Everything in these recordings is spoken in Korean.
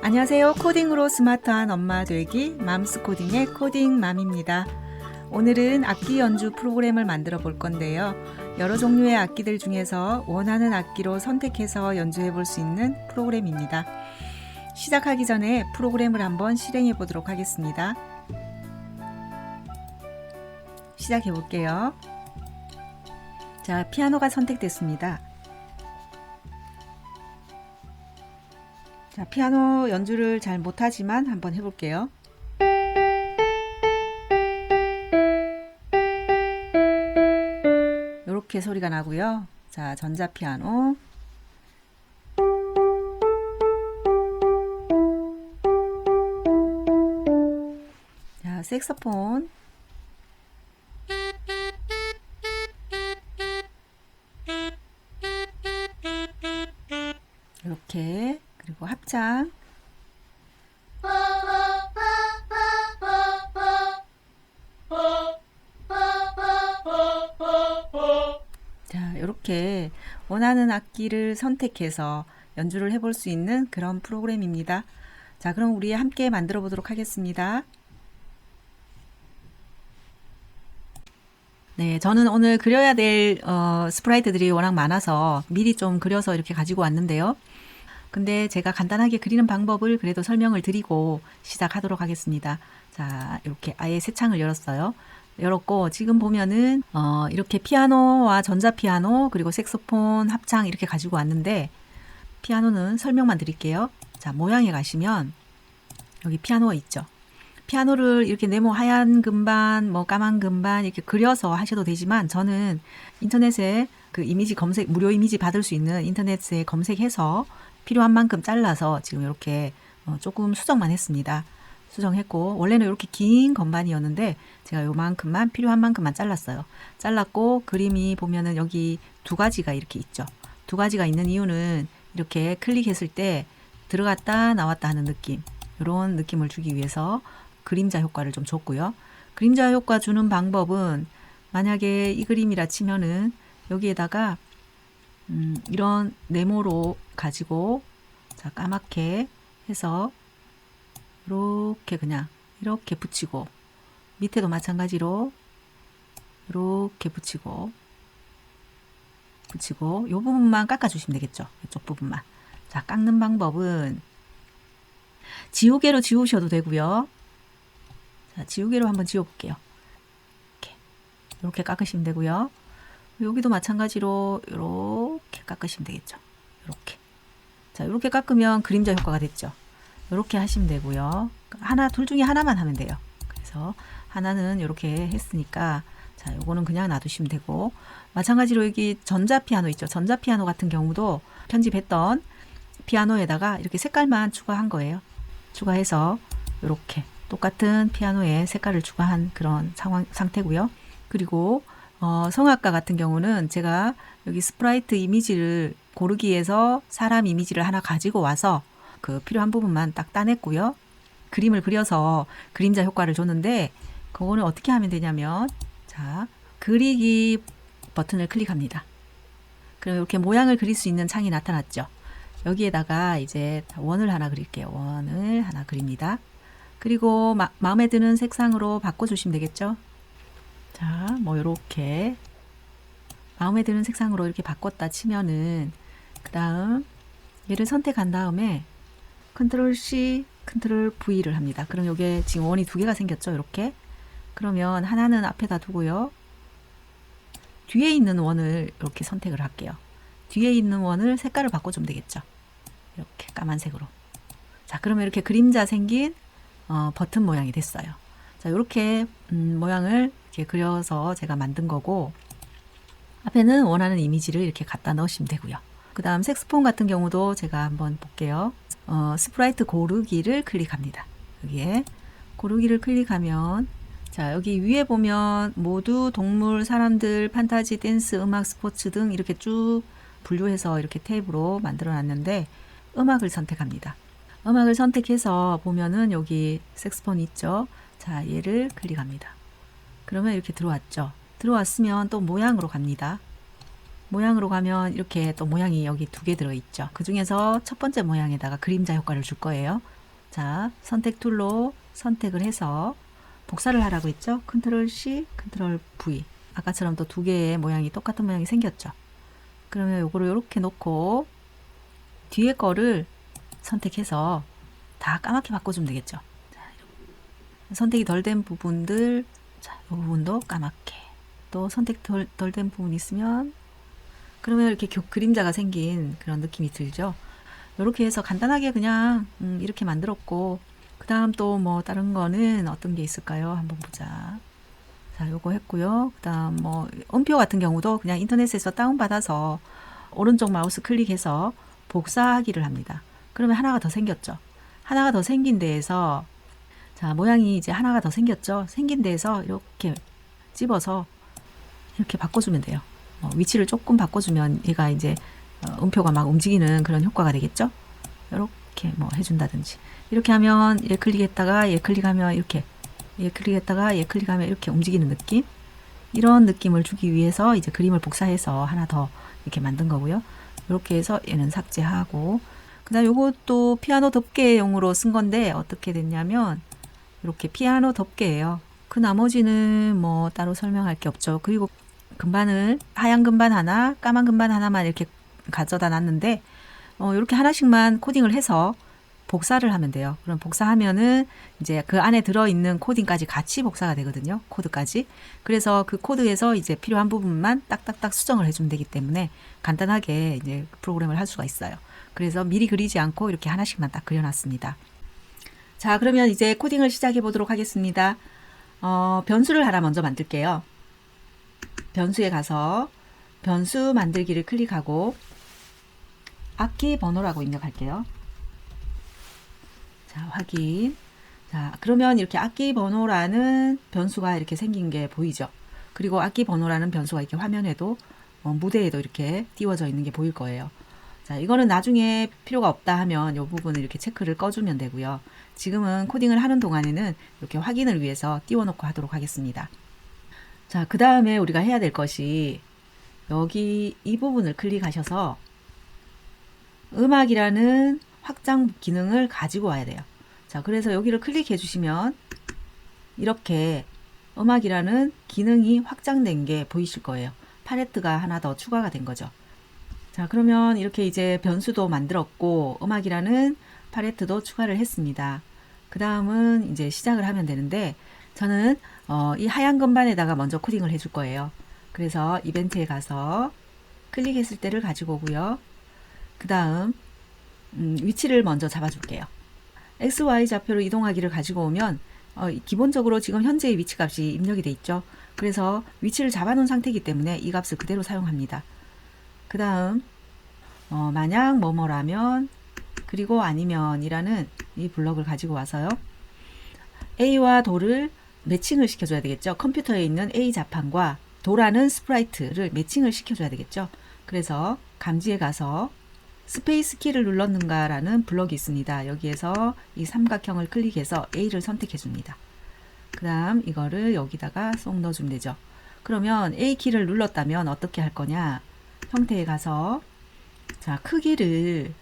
안녕하세요. 코딩으로 스마트한 엄마 되기 맘스코딩의 코딩맘입니다. 오늘은 악기 연주 프로그램을 만들어 볼 건데요. 여러 종류의 악기들 중에서 원하는 악기로 선택해서 연주해 볼 수 있는 프로그램입니다. 시작하기 전에 프로그램을 한번 실행해 보도록 하겠습니다. 시작해 볼게요. 자, 피아노가 선택됐습니다. 자, 피아노 연주를 잘 못하지만 한번 해볼게요. 이렇게 소리가 나고요. 자, 전자피아노. 자, 색소폰. 이렇게. 그리고 합창. 자, 이렇게 원하는 악기를 선택해서 연주를 해볼 수 있는 그런 프로그램입니다. 자, 그럼 우리 함께 만들어 보도록 하겠습니다. 네, 저는 오늘 그려야 될 스프라이트들이 워낙 많아서 미리 좀 그려서 이렇게 가지고 왔는데요. 근데 제가 간단하게 그리는 방법을 그래도 설명을 드리고 시작하도록 하겠습니다. 자, 이렇게 아예 새 창을 열었어요. 열었고 지금 보면은 이렇게 피아노와 전자피아노 그리고 색소폰 합창 이렇게 가지고 왔는데 피아노는 설명만 드릴게요. 자, 모양에 가시면 여기 피아노가 있죠. 피아노를 이렇게 네모 하얀 금반 뭐 까만 금반 이렇게 그려서 하셔도 되지만 저는 인터넷에 그 이미지 검색 무료 이미지 받을 수 있는 인터넷에 검색해서 필요한 만큼 잘라서 지금 이렇게 조금 수정만 했습니다. 수정했고 원래는 이렇게 긴 건반이었는데 제가 요만큼만 필요한 만큼만 잘랐어요. 잘랐고 그림이 보면은 여기 두 가지가 이렇게 있죠. 두 가지가 있는 이유는 이렇게 클릭했을 때 들어갔다 나왔다 하는 느낌, 이런 느낌을 주기 위해서 그림자 효과를 좀 줬고요. 그림자 효과 주는 방법은 만약에 이 그림이라 치면은 여기에다가 이런 네모로 가지고 자, 까맣게 해서 이렇게 그냥 이렇게 붙이고 밑에도 마찬가지로 이렇게 붙이고 이 부분만 깎아 주시면 되겠죠. 이쪽 부분만. 자, 깎는 방법은 지우개로 지우셔도 되고요. 자, 지우개로 한번 지워 볼게요. 이렇게 깎으시면 되고요. 여기도 마찬가지로 이렇게 깎으시면 되겠죠. 이렇게. 자, 이렇게 깎으면 그림자 효과가 됐죠. 이렇게 하시면 되고요. 둘 중에 하나만 하면 돼요. 그래서 하나는 이렇게 했으니까 자, 요거는 그냥 놔두시면 되고 마찬가지로 여기 전자피아노 있죠. 전자피아노 같은 경우도 편집했던 피아노에다가 이렇게 색깔만 추가한 거예요. 추가해서 이렇게 똑같은 피아노에 색깔을 추가한 그런 상태고요. 그리고 성악가 같은 경우는 제가 여기 스프라이트 이미지를 고르기 위해서 사람 이미지를 하나 가지고 와서 그 필요한 부분만 딱 따냈고요. 그림을 그려서 그림자 효과를 줬는데 그거는 어떻게 하면 되냐면 자, 그리기 버튼을 클릭합니다. 그럼 이렇게 모양을 그릴 수 있는 창이 나타났죠. 여기에다가 이제 원을 하나 그릴게요. 원을 하나 그립니다. 그리고 마음에 드는 색상으로 바꿔주시면 되겠죠. 자, 뭐 이렇게 마음에 드는 색상으로 이렇게 바꿨다 치면은 그 다음 얘를 선택한 다음에 컨트롤 C, 컨트롤 V를 합니다. 그럼 이게 지금 원이 두 개가 생겼죠. 이렇게. 그러면 하나는 앞에다 두고요. 뒤에 있는 원을 이렇게 선택을 할게요. 뒤에 있는 원을 색깔을 바꿔주면 되겠죠. 이렇게 까만색으로. 자, 그러면 이렇게 그림자 생긴 버튼 모양이 됐어요. 자, 이렇게 모양을 이렇게 그려서 제가 만든 거고 앞에는 원하는 이미지를 이렇게 갖다 넣으시면 되고요. 그 다음 색소폰 같은 경우도 제가 한번 볼게요. 스프라이트 고르기를 클릭합니다. 여기에 고르기를 클릭하면 자, 여기 위에 보면 모두 동물, 사람들, 판타지, 댄스, 음악, 스포츠 등 이렇게 쭉 분류해서 이렇게 탭으로 만들어 놨는데 음악을 선택합니다. 음악을 선택해서 보면은 여기 색소폰 있죠. 자, 얘를 클릭합니다. 그러면 이렇게 들어왔죠. 들어왔으면 또 모양으로 갑니다. 모양으로 가면 이렇게 또 모양이 여기 두 개 들어있죠. 그 중에서 첫 번째 모양에다가 그림자 효과를 줄 거예요. 자, 선택 툴로 선택을 해서 복사를 하라고 했죠. 컨트롤 C, 컨트롤 V. 아까처럼 또 두 개의 모양이 똑같은 모양이 생겼죠. 그러면 요거를 이렇게 놓고 뒤에 거를 선택해서 다 까맣게 바꿔주면 되겠죠. 자, 선택이 덜 된 부분들, 자, 이 부분도 까맣게. 또 선택 덜 된 부분이 있으면 그러면 이렇게 그림자가 생긴 그런 느낌이 들죠. 이렇게 해서 간단하게 그냥 이렇게 만들었고, 그 다음 또 뭐 다른 거는 어떤 게 있을까요? 한번 보자. 자, 요거 했고요. 그 다음 뭐 음표 같은 경우도 그냥 인터넷에서 다운받아서 오른쪽 마우스 클릭해서 복사하기를 합니다. 그러면 하나가 더 생겼죠. 하나가 더 생긴 데에서, 자, 모양이 이제 하나가 더 생겼죠. 생긴 데에서 이렇게 집어서 이렇게 바꿔주면 돼요. 위치를 조금 바꿔주면 얘가 이제 음표가 막 움직이는 그런 효과가 되겠죠. 이렇게 뭐 해준다든지, 이렇게 하면 얘 클릭했다가 얘 클릭하면 이렇게, 얘 클릭했다가 얘 클릭하면 이렇게 움직이는 느낌, 이런 느낌을 주기 위해서 이제 그림을 복사해서 하나 더 이렇게 만든 거고요. 이렇게 해서 얘는 삭제하고, 그 다음 요것도 피아노 덮개용으로 쓴 건데 어떻게 됐냐면 이렇게 피아노 덮개예요. 그 나머지는 뭐 따로 설명할 게 없죠. 그리고 금반을 하얀 금반 하나, 까만 금반 하나만 이렇게 가져다 놨는데 이렇게 하나씩만 코딩을 해서 복사를 하면 돼요. 그럼 복사하면은 이제 그 안에 들어있는 코딩까지 같이 복사가 되거든요. 코드까지. 그래서 그 코드에서 이제 필요한 부분만 딱딱딱 수정을 해주면 되기 때문에 간단하게 이제 프로그램을 할 수가 있어요. 그래서 미리 그리지 않고 이렇게 하나씩만 딱 그려놨습니다. 자, 그러면 이제 코딩을 시작해 보도록 하겠습니다. 변수를 하나 먼저 만들게요. 변수에 가서 변수 만들기를 클릭하고 악기 번호라고 입력할게요. 자, 확인. 자, 그러면 이렇게 악기 번호라는 변수가 이렇게 생긴 게 보이죠? 그리고 악기 번호라는 변수가 이렇게 화면에도 무대에도 이렇게 띄워져 있는 게 보일 거예요. 자, 이거는 나중에 필요가 없다 하면 이 부분을 이렇게 체크를 꺼주면 되고요. 지금은 코딩을 하는 동안에는 이렇게 확인을 위해서 띄워놓고 하도록 하겠습니다. 자, 그 다음에 우리가 해야 될 것이 여기 이 부분을 클릭하셔서 음악이라는 확장 기능을 가지고 와야 돼요. 자, 그래서 여기를 클릭해 주시면 이렇게 음악이라는 기능이 확장된 게 보이실 거예요. 팔레트가 하나 더 추가가 된 거죠. 자, 그러면 이렇게 이제 변수도 만들었고 음악이라는 팔레트도 추가를 했습니다. 그 다음은 이제 시작을 하면 되는데 저는 이 하얀 건반에다가 먼저 코딩을 해줄 거예요. 그래서 이벤트에 가서 클릭했을 때를 가지고 오고요. 그 다음 위치를 먼저 잡아줄게요. XY 좌표로 이동하기를 가지고 오면 기본적으로 지금 현재의 위치 값이 입력이 돼 있죠. 그래서 위치를 잡아놓은 상태이기 때문에 이 값을 그대로 사용합니다. 그 다음 만약 뭐뭐라면 그리고 아니면이라는 이 블럭을 가지고 와서요. A와 도를 매칭을 시켜줘야 되겠죠. 컴퓨터에 있는 A 자판과 도라는 스프라이트를 매칭을 시켜줘야 되겠죠. 그래서 감지에 가서 스페이스 키를 눌렀는가 라는 블럭이 있습니다. 여기에서 이 삼각형을 클릭해서 A를 선택해 줍니다. 그 다음 이거를 여기다가 쏙 넣어주면 되죠. 그러면 A 키를 눌렀다면 어떻게 할 거냐. 형태에 가서 자, 크기를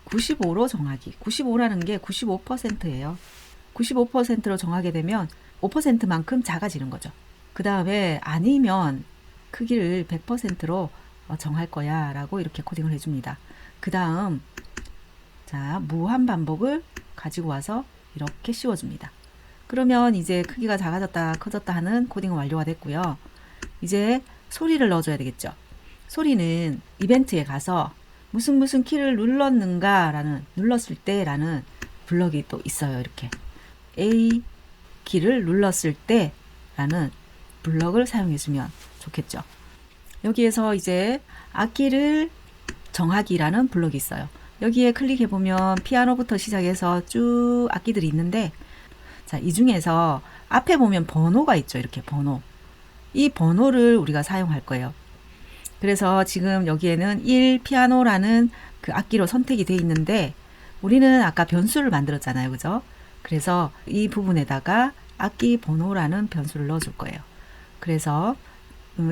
95로 정하기. 95라는 게 95%예요. 95%로 정하게 되면 5%만큼 작아지는 거죠. 그 다음에 아니면 크기를 100%로 정할 거야 라고 이렇게 코딩을 해줍니다. 그 다음 자, 무한 반복을 가지고 와서 이렇게 씌워줍니다. 그러면 이제 크기가 작아졌다 커졌다 하는 코딩은 완료가 됐고요. 이제 소리를 넣어줘야 되겠죠. 소리는 이벤트에 가서 무슨 키를 눌렀을 때 라는 블럭이 또 있어요. 이렇게 A 키를 눌렀을 때 라는 블럭을 사용해주면 좋겠죠. 여기에서 이제 악기를 정하기라는 블럭이 있어요. 여기에 클릭해보면 피아노부터 시작해서 쭉 악기들이 있는데 자, 이 중에서 앞에 보면 번호가 있죠. 이렇게 번호. 이 번호를 우리가 사용할 거예요. 그래서 지금 여기에는 1 피아노라는 그 악기로 선택이 되어 있는데 우리는 아까 변수를 만들었잖아요. 그죠? 그래서 이 부분에다가 악기 번호라는 변수를 넣어줄 거예요. 그래서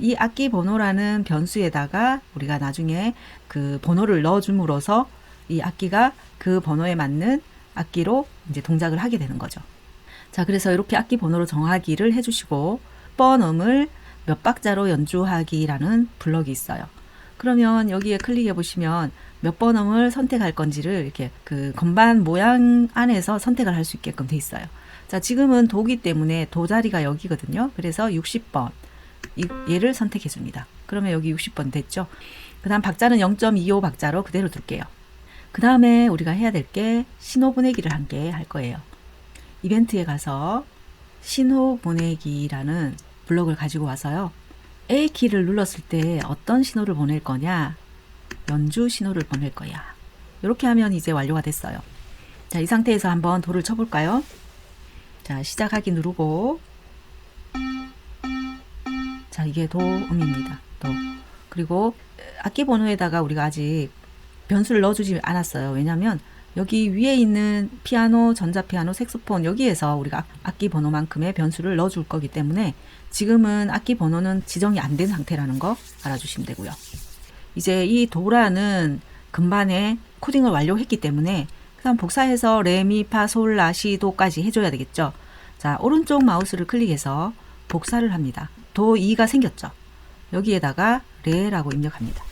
이 악기 번호라는 변수에다가 우리가 나중에 그 번호를 넣어줌으로써 이 악기가 그 번호에 맞는 악기로 이제 동작을 하게 되는 거죠. 자, 그래서 이렇게 악기 번호로 정하기를 해주시고 6번 음을 몇 박자로 연주하기라는 블럭이 있어요. 그러면 여기에 클릭해 보시면 몇 번 음을 선택할 건지를 이렇게 그 건반 모양 안에서 선택을 할 수 있게끔 돼 있어요. 자, 지금은 도기 때문에 도 자리가 여기거든요. 그래서 60번 얘를 선택해 줍니다. 그러면 여기 60번 됐죠. 그 다음 박자는 0.25 박자로 그대로 둘게요. 그 다음에 우리가 해야 될 게 신호 보내기를 함께 할 거예요. 이벤트에 가서 신호 보내기라는 블럭을 가지고 와서요. A키를 눌렀을 때 어떤 신호를 보낼 거냐? 연주 신호를 보낼 거야. 이렇게 하면 이제 완료가 됐어요. 자, 이 상태에서 한번 도를 쳐볼까요? 자, 시작하기 누르고, 자, 이게 도음입니다. 도. 그리고 악기 번호에다가 우리가 아직 변수를 넣어주지 않았어요. 왜냐하면 여기 위에 있는 피아노, 전자피아노, 색소폰 여기에서 우리가 악기 번호만큼의 변수를 넣어줄 거기 때문에 지금은 악기 번호는 지정이 안 된 상태라는 거 알아주시면 되고요. 이제 이 도라는 금반에 코딩을 완료했기 때문에 그다음 복사해서 레, 미, 파, 솔, 라, 시, 도까지 해줘야 되겠죠. 자, 오른쪽 마우스를 클릭해서 복사를 합니다. 도 2가 생겼죠. 여기에다가 레라고 입력합니다.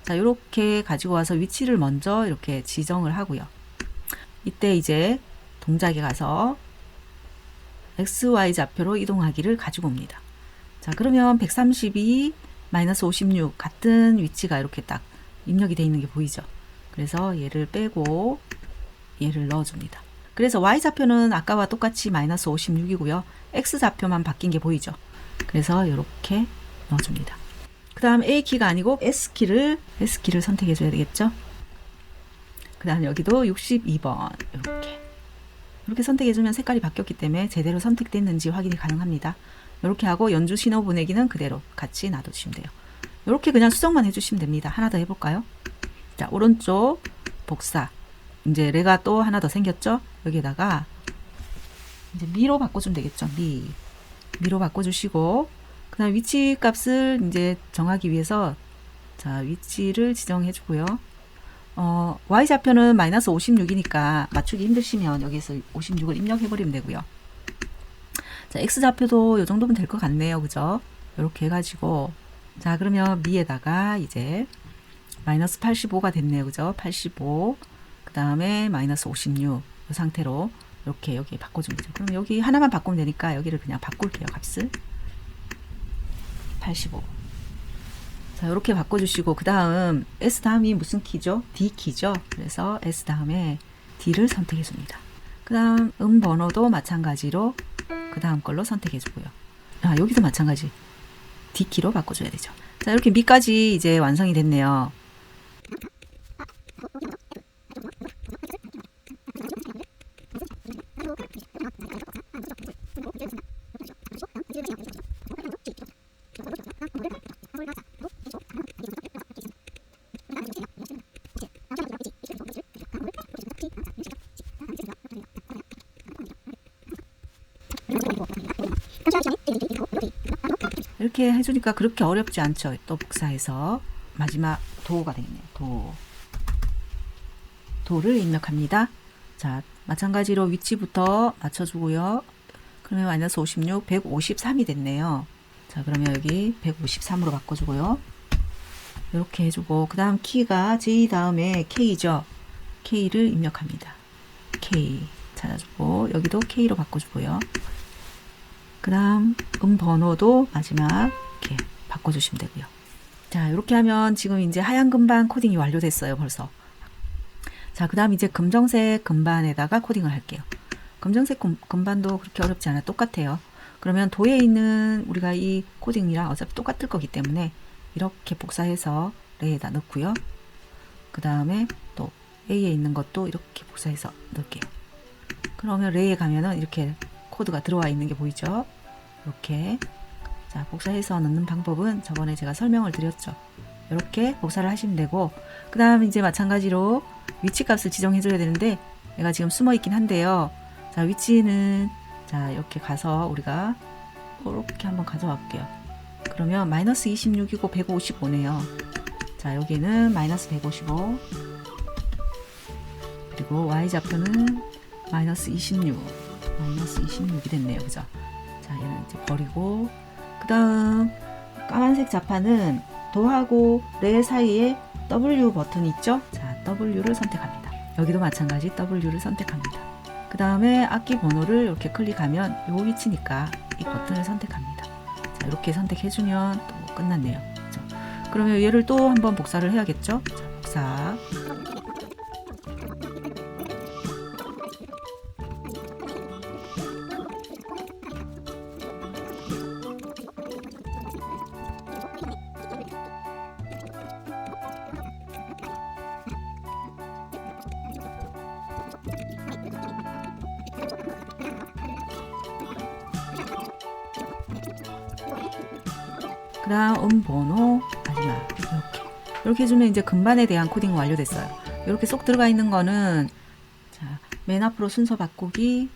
자, 이렇게 가지고 와서 위치를 먼저 이렇게 지정을 하고요. 이때 이제 동작에 가서 XY 좌표로 이동하기를 가지고 옵니다. 자, 그러면 132 56 같은 위치가 이렇게 딱 입력이 되어 있는 게 보이죠. 그래서 얘를 빼고 얘를 넣어줍니다. 그래서 Y좌표는 아까와 똑같이 56이고요. X좌표만 바뀐 게 보이죠. 그래서 이렇게 넣어줍니다. 그 다음 A키가 아니고 S키를 선택해 줘야 되겠죠. 그 다음 여기도 62번 이렇게 선택해 주면 색깔이 바뀌었기 때문에 제대로 선택됐는지 확인이 가능합니다. 이렇게 하고 연주 신호 보내기는 그대로 같이 놔두시면 돼요. 이렇게 그냥 수정만 해주시면 됩니다. 하나 더 해볼까요? 자, 오른쪽 복사. 이제 레가 또 하나 더 생겼죠? 여기에다가 이제 미로 바꿔주면 되겠죠? 미로 바꿔주시고, 그 다음 위치 값을 이제 정하기 위해서 자, 위치를 지정해 주고요. Y좌표는 -56이니까 맞추기 힘드시면 여기서 56을 입력해버리면 되고요. 자, X좌표도 이 정도면 될 것 같네요. 그죠? 이렇게 해가지고, 자, 그러면 미에다가 이제 -85가 됐네요. 그죠? 85. 그 다음에 -56. 이 상태로 이렇게 여기 바꿔주면 되죠. 그럼 여기 하나만 바꾸면 되니까 여기를 그냥 바꿀게요. 값을. 85. 자, 이렇게 바꿔주시고, 그 다음 S 다음이 무슨 키죠? D 키죠? 그래서 S 다음에 D를 선택해 줍니다. 그 다음 번호도 마찬가지로 그 다음 걸로 선택해 주고요. 아, 여기도 마찬가지 D 키로 바꿔줘야 되죠. 자, 이렇게 미까지 이제 완성이 됐네요. 이렇게 해주니까 그렇게 어렵지 않죠. 또 복사해서 마지막 도가 되겠네요. 도를 입력합니다. 자, 마찬가지로 위치부터 맞춰주고요. 그러면 -56, 153이 됐네요. 자, 그러면 여기 153으로 바꿔주고요. 이렇게 해주고, 그 다음 키가 J 다음에 K죠. K를 입력합니다. K 찾아주고, 여기도 K로 바꿔주고요. 그 다음 번호도 마지막 이렇게 바꿔주시면 되고요. 자, 이렇게 하면 지금 이제 하얀 금반 코딩이 완료됐어요. 벌써. 자, 그 다음 이제 검정색 금반에다가 코딩을 할게요. 검정색 금반도 그렇게 어렵지 않아. 똑같아요. 그러면 도에 있는 우리가 이 코딩이랑 어차피 똑같을 거기 때문에 이렇게 복사해서 레에다 넣고요. 그 다음에 또 A에 있는 것도 이렇게 복사해서 넣을게요. 그러면 레에 가면은 이렇게 코드가 들어와 있는 게 보이죠? 이렇게. 자, 복사해서 넣는 방법은 저번에 제가 설명을 드렸죠. 이렇게 복사를 하시면 되고, 그 다음 이제 마찬가지로 위치 값을 지정해 줘야 되는데 얘가 지금 숨어 있긴 한데요. 자, 위치는 자, 이렇게 가서 우리가 이렇게 한번 가져와 볼게요. 그러면 -26이고 155네요. 자, 여기는 -155, 그리고 Y좌표는 마이너스 26. 마이너스 26이 됐네요. 그죠? 자, 얘는 이제 버리고, 그 다음, 까만색 자판은 도하고 레 사이에 W 버튼이 있죠? 자, W를 선택합니다. 여기도 마찬가지 W를 선택합니다. 그 다음에 악기 번호를 이렇게 클릭하면 요 위치니까 이 버튼을 선택합니다. 자, 이렇게 선택해주면 또 끝났네요. 그죠? 그러면 얘를 또 한번 복사를 해야겠죠? 자, 복사. 그 다음 번호 마지막 이렇게 해주면 이제 금반에 대한 코딩 완료됐어요. 이렇게 쏙 들어가 있는 거는 자, 맨 앞으로 순서 바꾸기,